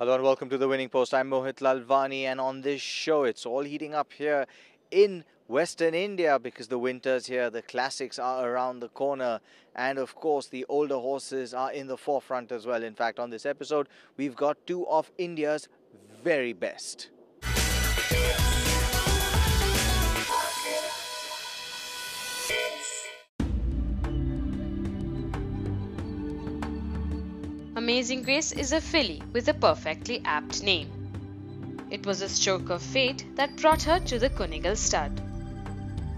Hello and welcome to the Winning Post. I'm Mohit Lalvani, and on this show it's all heating up here in Western India because the winter's here, the classics are around the corner, and of course the older horses are in the forefront as well. In fact, on this episode we've got two of India's very best. Amazing Grace is a filly with a perfectly apt name. It was a stroke of fate that brought her to the Kunigal stud.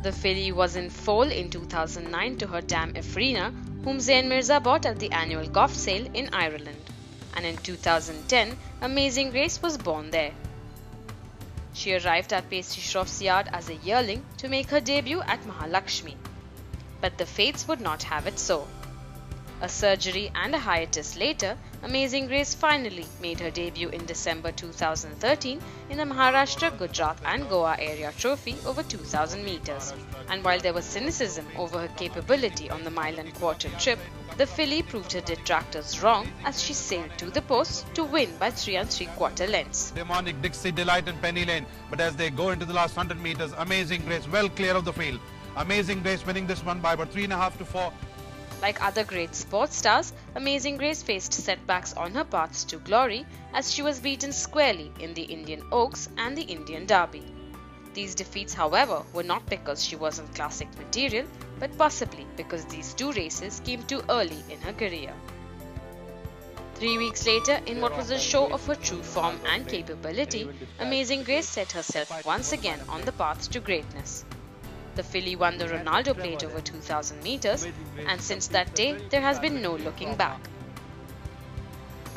The filly was in foal in 2009 to her dam Efrina, whom Zain Mirza bought at the annual Gough sale in Ireland, and in 2010 Amazing Grace was born there. She arrived at Pastry Shroff's yard as a yearling to make her debut at Mahalakshmi, but the fates would not have it so. A surgery and a hiatus later, Amazing Grace finally made her debut in December 2013 in the Maharashtra, Gujarat and Goa area trophy over 2000 meters. And while there was cynicism over her capability on the mile and quarter trip, the filly proved her detractors wrong as she sailed to the post to win by 3 3/4 lengths. Demonic, Dixie, Delight and Penny Lane, but as they go into the last 100 meters, Amazing Grace well clear of the field. Amazing Grace winning this one by about 3.5 to 4. Like other great sports stars, Amazing Grace faced setbacks on her paths to glory as she was beaten squarely in the Indian Oaks and the Indian Derby. These defeats, however, were not because she wasn't classic material, but possibly because these two races came too early in her career. 3 weeks later, in what was a show of her true form and capability, Amazing Grace set herself once again on the path to greatness. The filly won the Ronaldo Plate over 2000 meters, and since that day, there has been no looking back.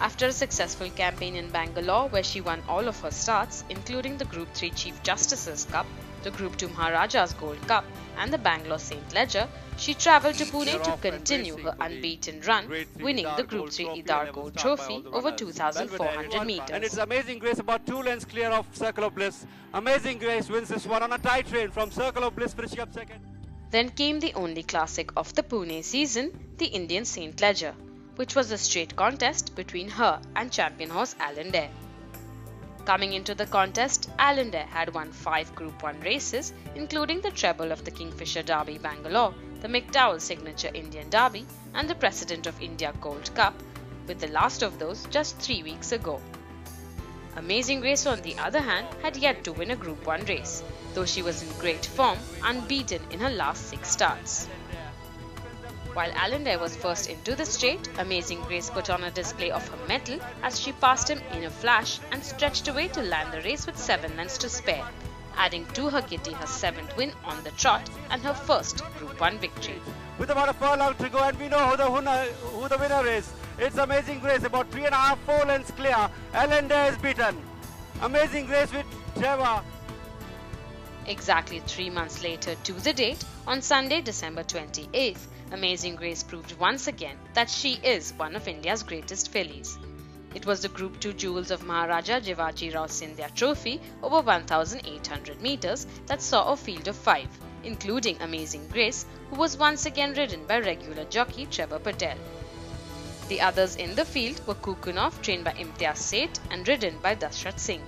After a successful campaign in Bangalore where she won all of her starts, including the Group 3 Chief Justice's Cup, the Group 2 Maharaja's Gold Cup and the Bangalore St. Leger, she travelled to Pune to continue her unbeaten run, winning the Group 3 RR Gold Trophy over 2,400 meters. And it's Amazing Grace about 2 lengths clear of Circle of Bliss. Amazing Grace wins this one on a tight train from Circle of Bliss, finishing up second. Then came the only classic of the Pune season, the Indian St. Leger, which was a straight contest between her and champion horse Allendare. Coming into the contest, Allendare had won 5 Group 1 races, including the treble of the Kingfisher Derby Bangalore, the McDowell Signature Indian Derby and the President of India Gold Cup, with the last of those just 3 weeks ago. Amazing Grace, on the other hand, had yet to win a Group 1 race, though she was in great form, unbeaten in her last 6 starts. While Allendare was first into the straight, Amazing Grace put on a display of her mettle as she passed him in a flash and stretched away to land the race with 7 lengths to spare, adding to her kitty her 7th win on the trot and her first Group 1 victory. With about a furlong to go, and we know who the winner is. It's Amazing Grace, about 3.5-4 lengths clear. Allendare is beaten. Amazing Grace with Trevor. Exactly 3 months later to the date, on Sunday, December 28th, Amazing Grace proved once again that she is one of India's greatest fillies. It was the Group 2 Jewels of Maharaja Jiwajirao Scindia Trophy over 1,800 meters that saw a field of 5, including Amazing Grace, who was once again ridden by regular jockey Trevor Patel. The others in the field were Kukunov, trained by Imtiaz Seth and ridden by Dashrath Singh,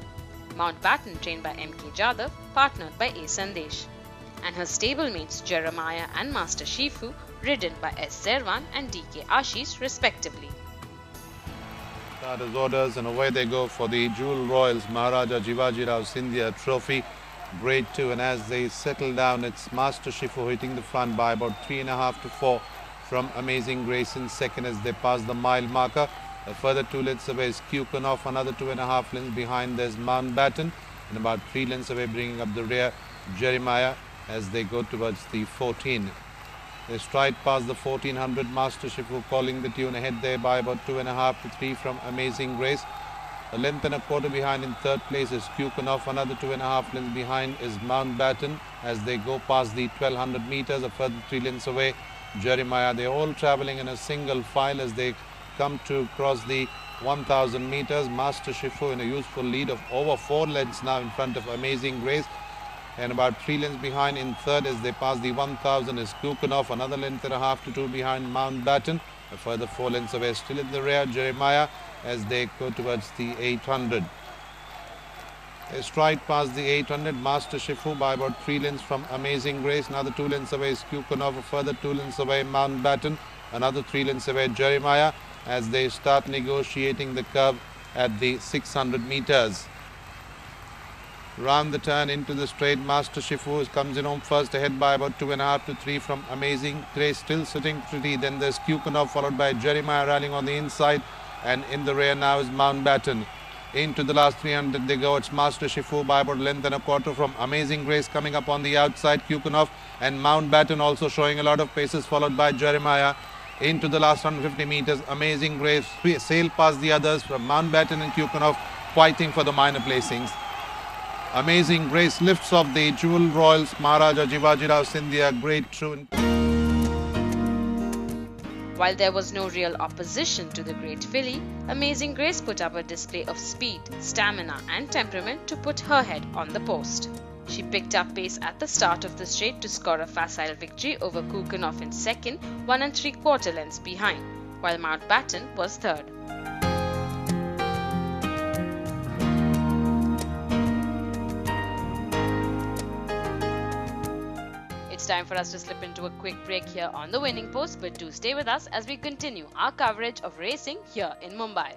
Mountbatten, trained by M.K. Jadhav, partnered by A. Sandesh, and her stablemates Jeremiah and Master Shifu, ridden by S. Zerwan and D.K. Ashish respectively. Starters orders and away they go for the Jewel Royals Maharaja Jiwajirao Scindia Trophy Grade 2, and as they settle down, it's Master Shifu hitting the front by about 3.5 to 4 from Amazing Grace in second as they pass the mile marker. A further 2 lengths away is Kukunov, another 2.5 lengths behind there's Mountbatten, and about 3 lengths away bringing up the rear Jeremiah as they go towards the 14. They stride past the 1400, Master Shifu calling the tune, ahead there by about 2.5 to 3 from Amazing Grace. A length and a quarter behind in third place is Kukunov, another 2.5 lengths behind is Mountbatten as they go past the 1200 meters, a further 3 lengths away Jeremiah. They're all travelling in a single file as they come to cross the 1000 meters. Master Shifu in a useful lead of over 4 lengths now in front of Amazing Grace, and about 3 lengths behind in third as they pass the 1000 is Kukunov, another length and a half to 2 behind Mountbatten. A further 4 lengths away still in the rear Jeremiah, as they go towards the 800. They stride past the 800, Master Shifu by about 3 lengths from Amazing Grace. Another 2 lengths away is Kukunov, a further 2 lengths away Mountbatten, another 3 lengths away Jeremiah as they start negotiating the curve at the 600 meters. Round the turn into the straight, Master Shifu comes in home first, ahead by about 2.5 to 3 from Amazing Grace, still sitting pretty. Then there's Kukunov followed by Jeremiah rallying on the inside, and in the rear now is Mountbatten. Into the last 300 they go. It's Master Shifu by about 1.25 lengths from Amazing Grace coming up on the outside. Kukunov and Mountbatten also showing a lot of paces, followed by Jeremiah. Into the last 150 meters, Amazing Grace sail past the others from Mountbatten and Kukunov fighting for the minor placings. Amazing Grace lifts off the Jewel Royals, Maharaja, Jiwajirao, Scindia, great tune. While there was no real opposition to the Great Filly, Amazing Grace put up a display of speed, stamina and temperament to put her head on the post. She picked up pace at the start of the straight to score a facile victory over Kukunov in second, 1 3/4 lengths behind, while Mountbatten was third. It's time for us to slip into a quick break here on the Winning Post, but do stay with us as we continue our coverage of racing here in Mumbai.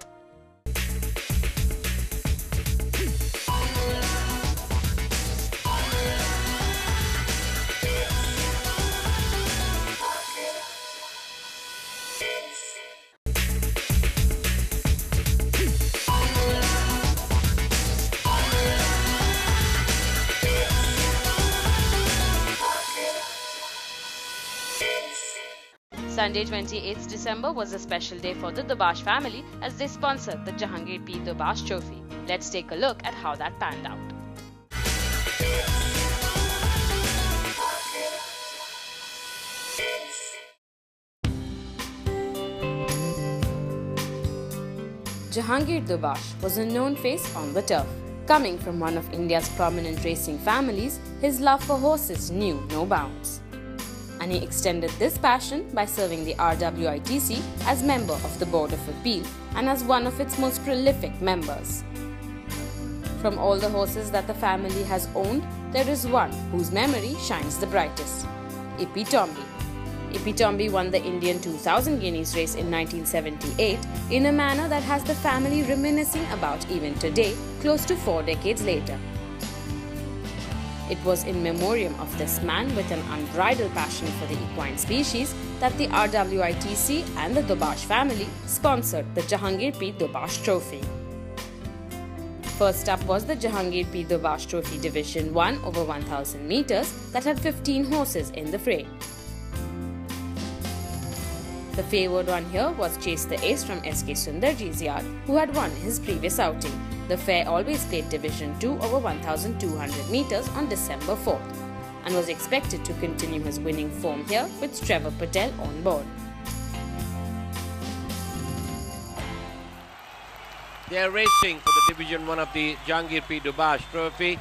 Sunday 28th December was a special day for the Dubash family as they sponsored the Jehangir P Dubash Trophy. Let's take a look at how that panned out. Jahangir Pedobash was a known face on the turf. Coming from one of India's prominent racing families, his love for horses knew no bounds. And he extended this passion by serving the RWITC as member of the Board of Appeal and as one of its most prolific members. From all the horses that the family has owned, there is one whose memory shines the brightest: Ippy Tomby. Ippy Tomby won the Indian 2000 Guineas race in 1978 in a manner that has the family reminiscing about even today, close to 4 decades later. It was in memoriam of this man with an unbridled passion for the equine species that the RWITC and the Dubash family sponsored the Jehangir P Dubash Trophy. First up was the Jehangir P Dubash Trophy Division 1 over 1000 meters that had 15 horses in the fray. The favoured one here was Chase the Ace from SK Sundarji's yard, who had won his previous outing. The fair always played Division 2 over 1,200 meters on December 4th and was expected to continue his winning form here with Trevor Patel on board. They are racing for the Division 1 of the Jahangir P Dubash Trophy.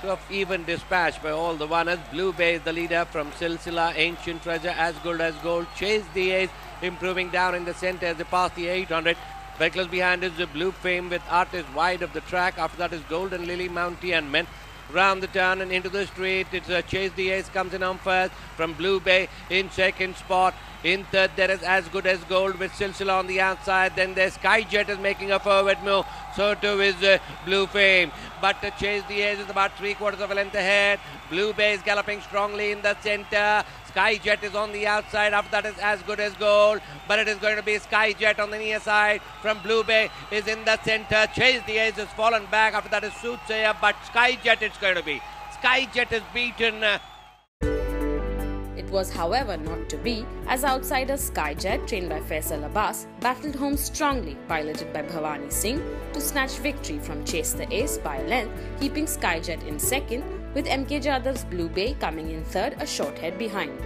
Of even dispatch by all the runners. Blue Bay is the leader from Silsila, Ancient Treasure, As Good As Gold. Chase the Ace improving down in the centre as they pass the 800. Very close behind is the Blue Fame with Artist wide of the track. After that is Golden Lily, Mounty and Men. Round the turn and into the straight, it's Chase the Ace comes in on first from Blue Bay in second spot. In third there is As Good As Gold with Silsila on the outside. Then there's Skyjet is making a forward move. So too is Blue Fame. But Chase the Ace is about 3/4 of a length ahead. Blue Bay is galloping strongly in the centre. Skyjet is on the outside. After that is As Good As Gold. But it is going to be Skyjet on the near side from Blue Bay is in the centre. Chase the Ace has fallen back. After that is Soothsayer. But Skyjet it's going to be. Skyjet is beaten. It was, however, not to be, as outsider Skyjet, trained by Faisal Abbas, battled home strongly, piloted by Bhavani Singh, to snatch victory from Chase the Ace by a length, keeping Skyjet in second, with MK Jadav's Blue Bay coming in third, a short head behind.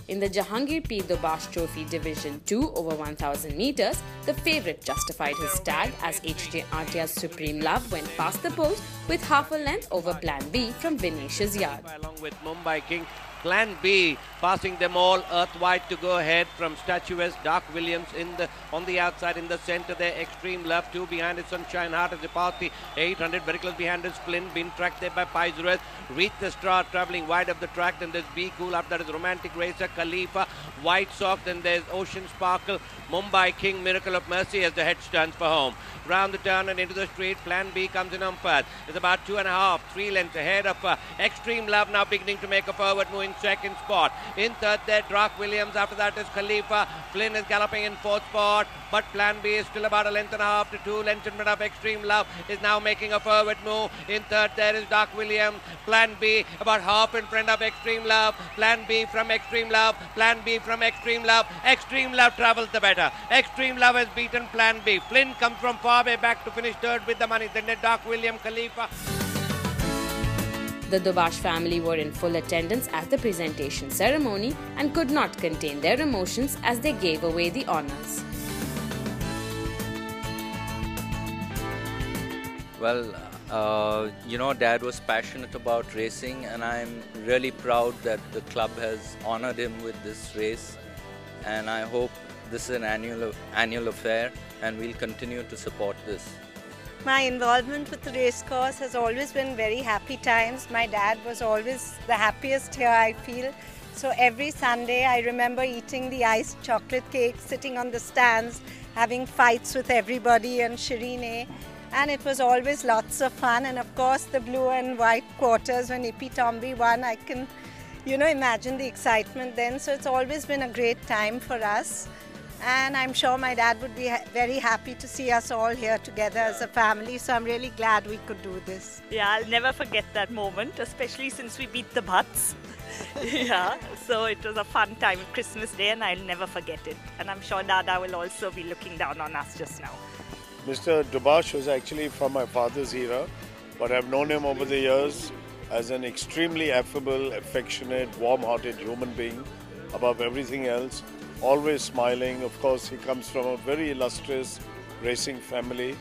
In the Jehangir P Dubash Trophy Division 2 over 1000 meters, the favourite justified his tag as HJ Atya's Supreme Love went past the post with half a length over Plan B from Vinicius Yard. Along with Mumbai King, Plan B passing them all, Earth White to go ahead from statuesque Doc Williams on the outside in the centre there, Extreme Love, 2 behind is Sunshine Heart as they pass the 800, very close behind is Flynn, been tracked there by Paizuret, reach the straw travelling wide of the track, then there's Be Cool, after that is Romantic Racer, Khalifa, White Sock, then there's Ocean Sparkle, Mumbai King, Miracle of Mercy as the head turns for home. Round the turn and into the straight, Plan B comes in on first. It's about 2.5, 3 lengths ahead of Extreme Love, now beginning to make a forward move in second spot. In third there, Doc Williams, after that is Khalifa. Flynn is galloping in fourth spot, but Plan B is still about 1.5 to 2 lengths in front of Extreme Love, is now making a forward move. In third there is Doc Williams. Plan B about half in front of Extreme Love. Plan B from Extreme Love. Plan B from Extreme Love. Extreme Love travels the better. Extreme Love has beaten Plan B. Flynn comes from far way back to finish third with the money. Then Doc Williams, Khalifa. The Dubash family were in full attendance at the presentation ceremony and could not contain their emotions as they gave away the honours. Well, Dad was passionate about racing, and I'm really proud that the club has honoured him with this race, and I hope this is an annual affair, and we'll continue to support this. My involvement with the race course has always been very happy times. My dad was always the happiest here, I feel. So every Sunday I remember eating the iced chocolate cake, sitting on the stands, having fights with everybody and Shireen. And it was always lots of fun. And of course the blue and white quarters when Ippy Tomby won, I can imagine the excitement then. So it's always been a great time for us. And I'm sure my dad would be very happy to see us all here together as a family. So I'm really glad we could do this. Yeah, I'll never forget that moment, especially since we beat the Butts. Yeah, so it was a fun time, Christmas Day, and I'll never forget it. And I'm sure Dada will also be looking down on us just now. Mr. Dubash was actually from my father's era, but I've known him over the years as an extremely affable, affectionate, warm-hearted human being above everything else. Always smiling. Of course, he comes from a very illustrious racing family.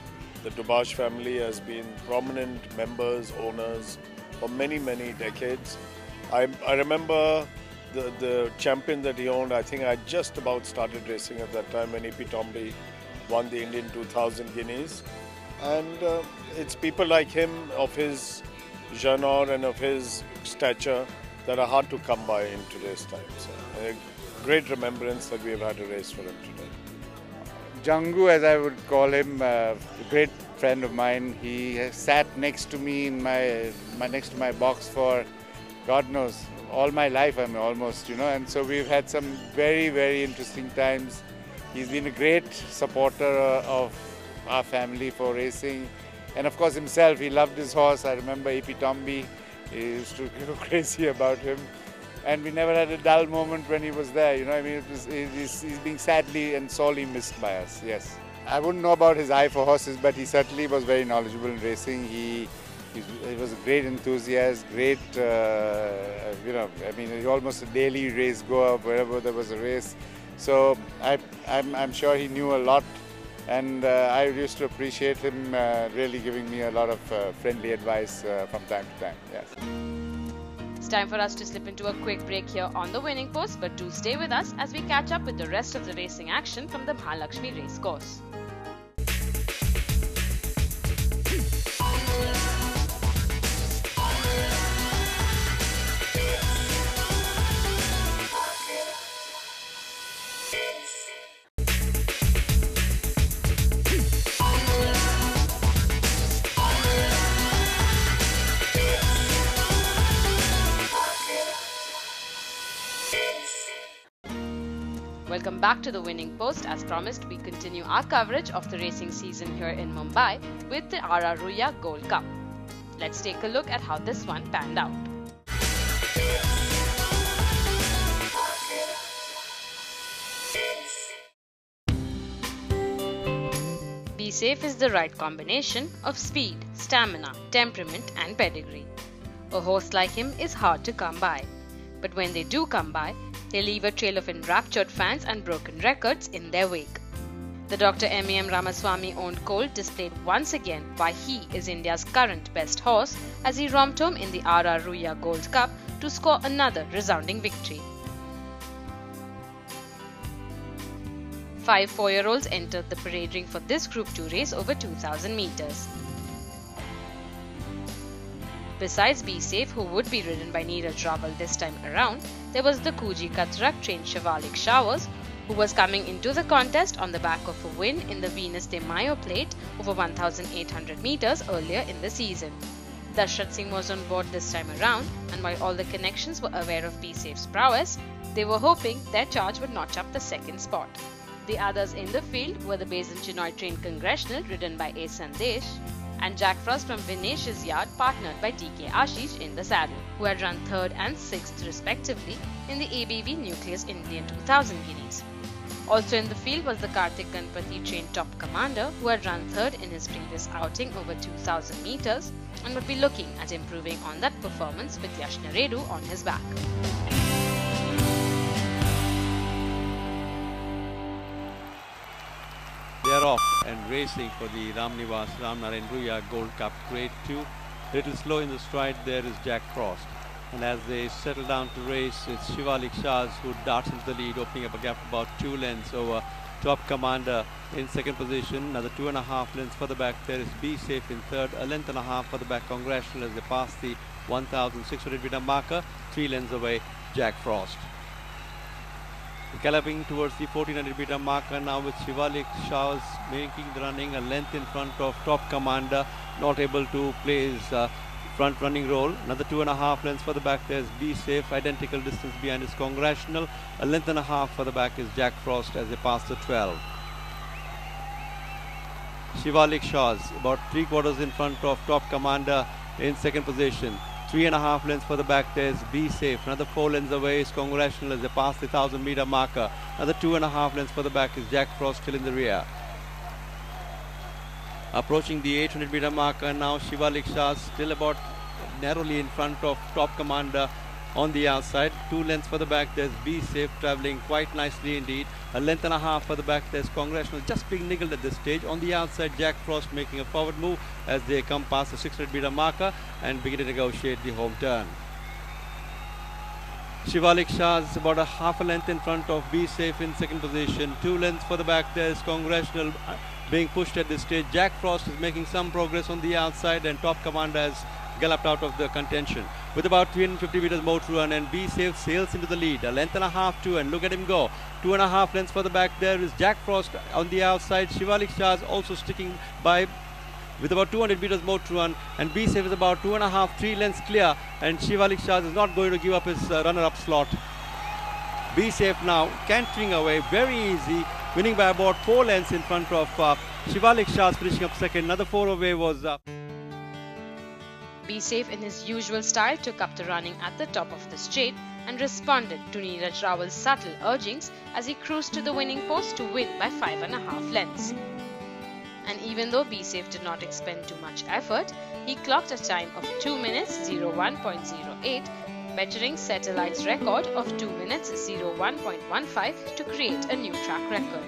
The Dubash family has been prominent members, owners for many, many decades. I remember the champion that he owned. I think I just about started racing at that time when Ippy Tomby won the Indian 2000 Guineas. And it's people like him of his genre and of his stature that are hard to come by in today's times. Great remembrance that we have had a race for him today. Jangu, as I would call him, a great friend of mine. He has sat next to me in next to my box for, God knows, all my life, almost, and so we've had some very, very interesting times. He's been a great supporter of our family for racing, and of course himself, he loved his horse. I remember Ippy Tomby, he used to go crazy about him. And we never had a dull moment when he was there, he's being sadly and sorely missed by us, yes. I wouldn't know about his eye for horses, but he certainly was very knowledgeable in racing. He was a great enthusiast, great, almost a daily race goer wherever there was a race. So I'm sure he knew a lot, and I used to appreciate him really giving me a lot of friendly advice from time to time, yes. It's time for us to slip into a quick break here on the winning post, but do stay with us as we catch up with the rest of the racing action from the Mahalakshmi racecourse. Welcome back to the winning post. As promised, we continue our coverage of the racing season here in Mumbai with the RR Oya Gold Cup. Let's take a look at how this one panned out. Be Safe is the right combination of speed, stamina, temperament and pedigree. A horse like him is hard to come by. but when they do come by, they leave a trail of enraptured fans and broken records in their wake. The Dr. M.A.M. Ramaswamy-owned colt displayed once again why he is India's current best horse as he romped home in the RR Oya Gold Cup to score another resounding victory. 5 4-year-olds entered the parade ring for this Group 2 race over 2,000 meters. Besides Be Safe, who would be ridden by Neeraj Rawal this time around, there was the Kuji Katrak trained Shivalik Showers, who was coming into the contest on the back of a win in the Venus de Mayo Plate over 1,800 meters earlier in the season. Dashrath Singh was on board this time around, and while all the connections were aware of Be Safe's prowess, they were hoping their charge would notch up the second spot. The others in the field were the Basin Chinoy trained Congressional ridden by A. Sandesh and Jack Frost from Vinesh's yard partnered by DK Ashish in the saddle, who had run 3rd and 6th respectively in the ABV Nucleus Indian 2000 Guineas. Also in the field was the Karthik Ganpati trained Top Commander, who had run 3rd in his previous outing over 2,000 meters and would be looking at improving on that performance with Yash Naredu on his back. They are off and racing for the Ramnivas Ramnarayan Ruia Gold Cup Grade 2. Little slow in the stride there is Jack Frost. And as they settle down to race, it's Shivalik Shahs who darts into the lead, opening up a gap of about 2 lengths over Top Commander in second position. Another 2.5 lengths further back there is Be Safe in third. A length and a half further back Congressional as they pass the 1,600 meter marker. 3 lengths away Jack Frost. Galloping towards the 1400 meter marker now with Shivalik Shahs making the running a length in front of Top Commander, not able to play his front running role. Another 2.5 lengths further back there is Be Safe, identical distance behind is Congressional. A length and a half further back is Jack Frost as they pass the 12. Shivalik Shahs about 3/4 in front of Top Commander in second position. 3.5 lengths further back there is Be Safe. Another 4 lengths away is Congressional as they pass the 1,000 meter marker. Another 2.5 lengths further back is Jack Frost still in the rear. Approaching the 800 meter marker now, Shivalik Shah still about narrowly in front of Top Commander on the outside. 2 lengths further back there's Be Safe travelling quite nicely indeed. A length and a half further back there's Congressional just being niggled at this stage. On the outside Jack Frost making a forward move as they come past the 600 meter marker and begin to negotiate the home turn. Shivalik Shah is about a half a length in front of Be Safe in second position. 2 lengths further back there's Congressional being pushed at this stage. Jack Frost is making some progress on the outside and Top Commander has galloped out of the contention with about 350 meters more to run, and Be Safe sails into the lead. A length and a half to, and look at him go. 2.5 lengths further back there is Jack Frost on the outside. Shivalik Shah is also sticking by with about 200 meters more to run, and Be Safe is about 2.5-3 lengths clear, and Shivalik Shah is not going to give up his runner-up slot. Be Safe now cantering away very easy, winning by about 4 lengths in front of Shivalik Shah, finishing up second. Another 4 away was Be Safe in his usual style took up the running at the top of the straight and responded to Neeraj Rawal's subtle urgings as he cruised to the winning post to win by 5.5 lengths. And even though Be Safe did not expend too much effort, he clocked a time of 2 minutes 01.08, bettering Satellite's record of 2 minutes 01.15 to create a new track record.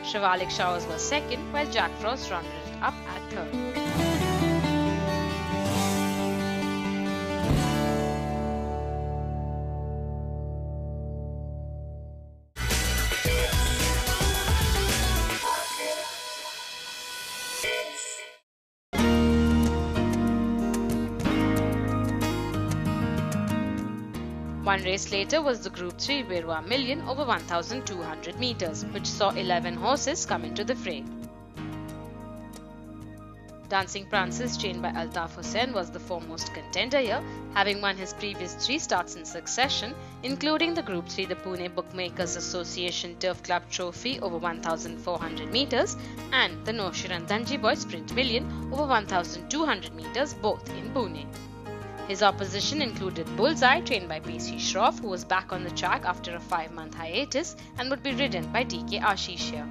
Shivalik Showers was second while Jack Frost rounded it up at third. One race later was the Group 3 WIRHOA Million over 1,200 meters, which saw 11 horses come into the fray. Dancing Prances, trained by Altaf Hussain, was the foremost contender here, having won his previous 3 starts in succession, including the Group 3 the Pune Bookmakers Association Turf Club Trophy over 1,400 meters and the Noshiran Danji Boy Sprint Million over 1,200 meters, both in Pune. His opposition included Bullseye, trained by PC Shroff, who was back on the track after a 5-month hiatus and would be ridden by DK Ashish here.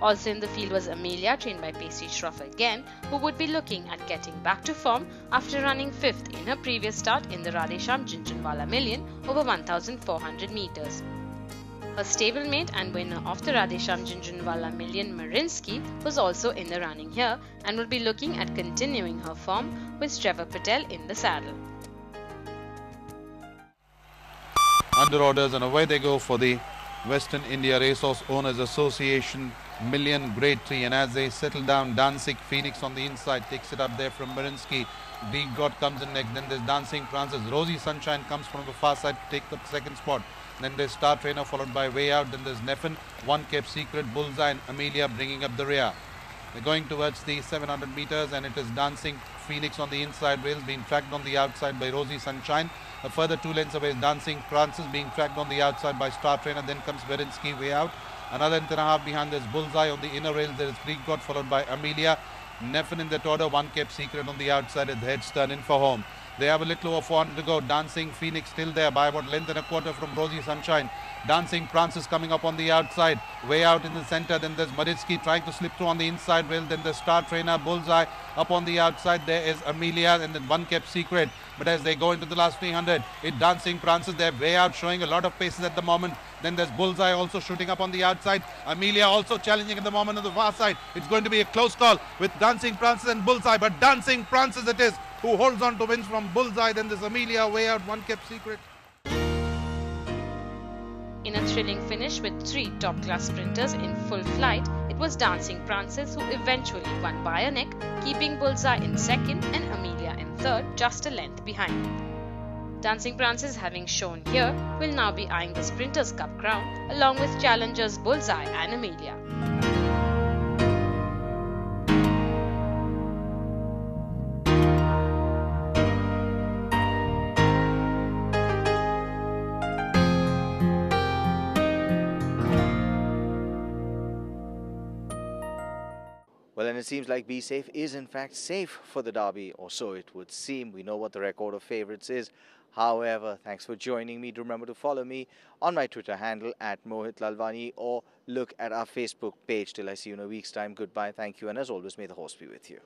Also in the field was Amelia, trained by Pacey Shroff again, who would be looking at getting back to form after running 5th in her previous start in the Radhesham Jhunjhunwala Million over 1,400 meters. Her stablemate and winner of the Radhesham Jhunjhunwala Million, Marinsky, was also in the running here and will be looking at continuing her form with Trevor Patel in the saddle. Under orders, and away they go for the Western India Racehorse Owners Association Million Grade 3, and as they settle down, Dancing Phoenix on the inside takes it up there from Marinsky. Big God comes in next, then there's Dancing Francis. Rosie Sunshine comes from the far side to take the second spot. Then there's Star Trainer followed by Way Out. Then there's Neffen, One Kept Secret, Bullseye and Amelia bringing up the rear. They're going towards the 700 meters, and it is Dancing Phoenix on the inside rails being tracked on the outside by Rosie Sunshine. A further 2 lengths away is Dancing Francis being tracked on the outside by Star Trainer. Then comes Verinsky Way Out. Another length and a half behind there's Bullseye on the inner rails. There is Greek God followed by Amelia. Neffen in that order. One Kept Secret on the outside as the heads turn in for home. They have a little over 400 to go. Dancing Phoenix still there by about length and a quarter from Rosie Sunshine. Dancing Francis coming up on the outside. Way Out in the center. Then there's Maritsky trying to slip through on the inside rail. Then the Star Trainer, Bullseye up on the outside. There is Amelia and then One Kept Secret. But as they go into the last 300, it's Dancing Francis there. Way Out showing a lot of paces at the moment. Then there's Bullseye also shooting up on the outside. Amelia also challenging at the moment on the far side. It's going to be a close call with Dancing Francis and Bullseye. But Dancing Francis it is who holds on to wins from Bullseye. Then there's Amelia, Way Out, One Kept Secret. In a thrilling finish with 3 top-class sprinters in full flight, it was Dancing Francis who eventually won by a neck, keeping Bullseye in second and Amelia in third, just a length behind. Dancing Francis, having shown here, will now be eyeing the Sprinters' Cup crown along with challengers Bullseye and Amelia. Well, and it seems like Be Safe is in fact safe for the Derby, or so it would seem. We know what the record of favourites is. However, thanks for joining me. Do remember to follow me on my Twitter handle at Mohit Lalwani, or look at our Facebook page. Till I see you in a week's time, goodbye, thank you, and as always, may the horse be with you.